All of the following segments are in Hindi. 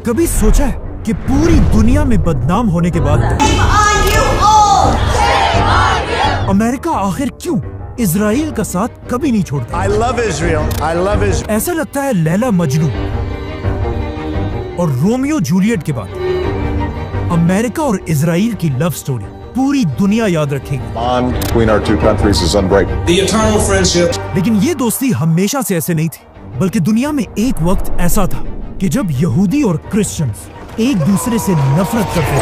कभी सोचा है कि पूरी दुनिया में बदनाम होने के बाद अमेरिका आखिर क्यों इजराइल का साथ कभी नहीं छोड़ता? I love Israel. I love Israel. ऐसा लगता है लैला मजनू और रोमियो जूलियट के बाद अमेरिका और इजराइल की लव स्टोरी पूरी दुनिया याद रखेगी। Bond between our two countries is unbreakable. The eternal friendship. लेकिन ये दोस्ती हमेशा से ऐसे नहीं थी, बल्कि दुनिया में एक वक्त ऐसा था कि जब यहूदी और क्रिश्चियंस एक दूसरे से नफरत करते थे।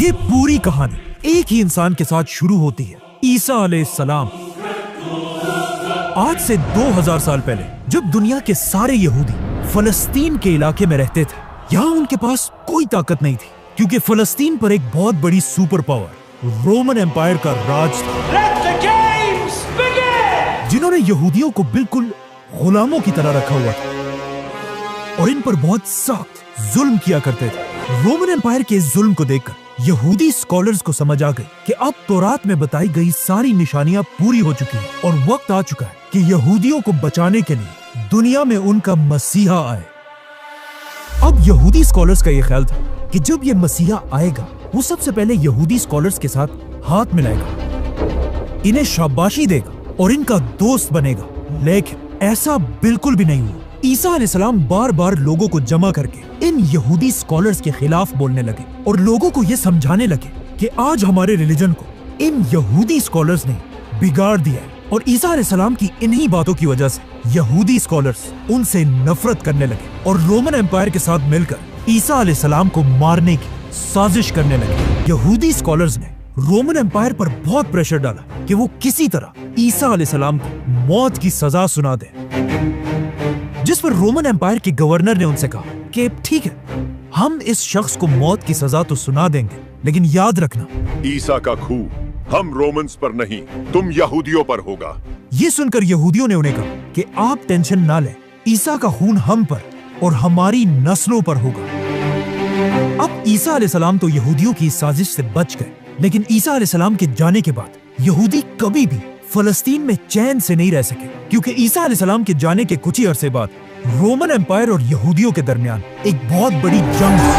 ये पूरी कहानी एक ही इंसान के साथ शुरू होती है, ईसा अलैहिस्सलाम। आज से 2000 साल पहले जब दुनिया के सारे यहूदी फलस्तीन के इलाके में रहते थे, यहाँ उनके पास कोई ताकत नहीं थी, क्योंकि फलस्तीन पर एक बहुत बड़ी सुपर पावर रोमन एम्पायर का राज था, जिन्होंने यहूदियों को बिल्कुल गुलामों की तरह रखा हुआ था और इन पर बहुत सख्त जुल्म किया करते थे। रोमन एम्पायर के इस जुल्म को देखकर यहूदी स्कॉलर्स को समझ आ गई कि अब तौरात में बताई गई सारी निशानियां पूरी हो चुकी हैं और वक्त आ चुका है कि यहूदियों को बचाने के लिए दुनिया में उनका मसीहा आए। अब यहूदी स्कॉलर्स का यह ख्याल था कि जब ये मसीहा आएगा, वो सबसे पहले यहूदी स्कॉलर्स के साथ हाथ मिलाएगा, इन्हें शाबाशी देगा और इनका दोस्त बनेगा। लेकिन ऐसा बिल्कुल भी नहीं हुआ। ईसा अलैहिस्सलाम बार बार लोगों को जमा करके इन यहूदी स्कॉलर्स के खिलाफ बोलने लगे और लोगों को ये समझाने लगे कि आज हमारे रिलीजन को इन यहूदी स्कॉलर्स ने बिगाड़ दिया है। और ईसा अलैहिस्सलाम की इन्हीं बातों की वजह से यहूदी स्कॉलर्स उनसे नफरत करने लगे और रोमन एम्पायर के साथ मिलकर ईसा अलैहिस्सलाम को मारने की साजिश करने लगे। यहूदी स्कॉलर्स ने रोमन एम्पायर पर बहुत प्रेशर डाला कि वो किसी तरह ईसा अलैहिस्सलाम को मौत की सजा सुना दे, जिस पर रोमन एम्पायर के गवर्नर ने उनसे कहा कि ठीक है, हम इस शख्स को मौत की सजा तो सुना देंगे, लेकिन याद रखना ईसा का खून हम रोमन्स पर नहीं, तुम यहूदियों पर होगा। ये सुनकर यहूदियों ने उन्हें कहा कि आप टेंशन ना लें, ईसा का खून हम पर और हमारी नस्लों पर होगा। अब ईसा अलैहिस्सलाम तो यहूदियों की साजिश से बच गए, लेकिन ईसा अलैहिस्सलाम के जाने के बाद यहूदी कभी भी फलस्तीन में चैन से नहीं रह सके, क्योंकि ईसा अलैहिस्सलाम के जाने के कुछ ही अरसे बाद रोमन एम्पायर और यहूदियों के दरमियान एक बहुत बड़ी जंग हुई,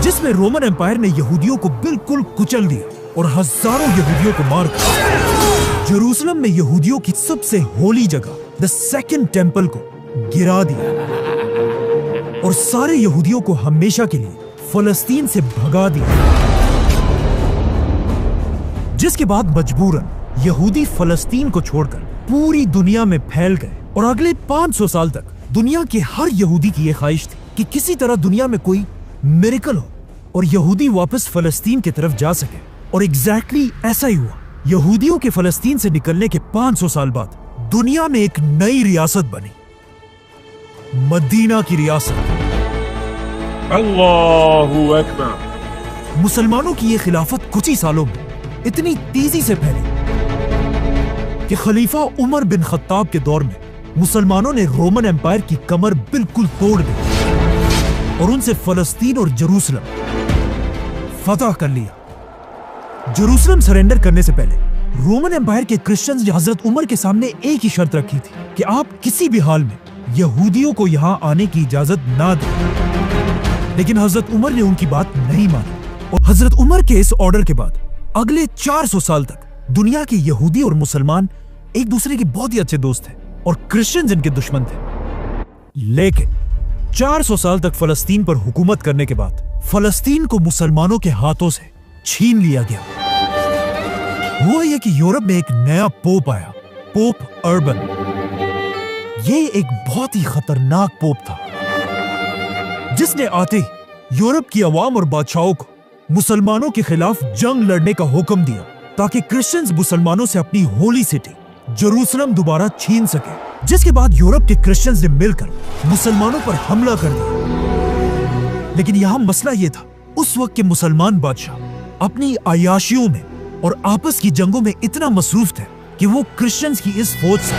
जिसमें रोमन एम्पायर ने यहूदियों को बिल्कुल कुचल दिया और हजारों यहूदियों को मारकर जेरूसलम में यहूदियों की सबसे होली जगह द सेकंड टेंपल को गिरा दिया और सारे यहूदियों को हमेशा के लिए फलस्तीन से भगा दिया। जिसके बाद मजबूरन यहूदी फलस्तीन को छोड़कर पूरी दुनिया में फैल गए और अगले 500 साल तक दुनिया के हर यहूदी की यह ख्वाहिश थी कि किसी तरह दुनिया में कोई मिरेकल हो और यहूदी वापस फलस्तीन की तरफ जा सके। और एग्जैक्टली ऐसा ही हुआ। यहूदियों के फलस्तीन से निकलने के 500 साल बाद दुनिया में एक नई रियासत बनी, मदीना की रियासत। अल्लाहु अकबर। मुसलमानों की यह खिलाफत कुछ ही सालों में इतनी तेजी से फैली कि खलीफा उमर बिन खत्ताब के दौर में मुसलमानों ने रोमन एम्पायर की कमर बिल्कुल तोड़ दी और उनसे फलस्तीन और जेरूसलम फतह कर लिया। जेरूसलम सरेंडर करने से पहले रोमन एम्पायर के क्रिश्चियंस ने हजरत उमर के सामने एक ही शर्त रखी थी कि आप किसी भी हाल में यहूदियों को यहां आने की इजाजत ना दें, लेकिन हजरत उमर ने उनकी बात नहीं मानी। और हजरत उमर के इस ऑर्डर के बाद अगले 400 साल तक दुनिया के यहूदी और मुसलमान एक दूसरे के बहुत ही अच्छे दोस्त थे और क्रिश्चियंस इनके दुश्मन थे। लेकिन 400 साल तक फलस्तीन पर हुकूमत करने के बाद फलस्तीन को मुसलमानों के हाथों से छीन लिया गया। हुआ यह कि यूरोप में एक नया पोप आया, पोप अर्बन। ये एक बहुत ही खतरनाक पोप था, जिसने आते ही यूरोप की अवाम और बादशाहों को मुसलमानों के खिलाफ जंग लड़ने का हुक्म दिया, ताकि क्रिश्चियंस मुसलमानों से अपनी होली सिटी जेरूसलम दोबारा छीन सके। जिसके बाद यूरोप के क्रिश्चियंस ने मिलकर मुसलमानों पर हमला कर दिया। लेकिन यहां मसला यह था, उस वक्त के मुसलमान बादशाह अपनी अयाशियों में और आपस की जंगों में इतना मसरूफ थे कि वो क्रिश्चियंस की इस फौज से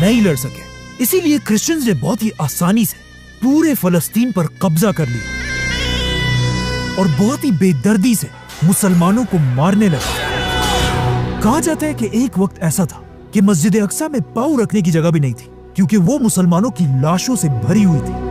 नहीं लड़ सके। इसीलिए क्रिश्चियंस ने बहुत ही आसानी से पूरे फलस्तीन पर कब्जा कर लिया और बहुत ही बेदर्दी से मुसलमानों को मारने लगे। कहा जाता है कि एक वक्त ऐसा था कि मस्जिद अक्सा में पाँव रखने की जगह भी नहीं थी, क्योंकि वो मुसलमानों की लाशों से भरी हुई थी।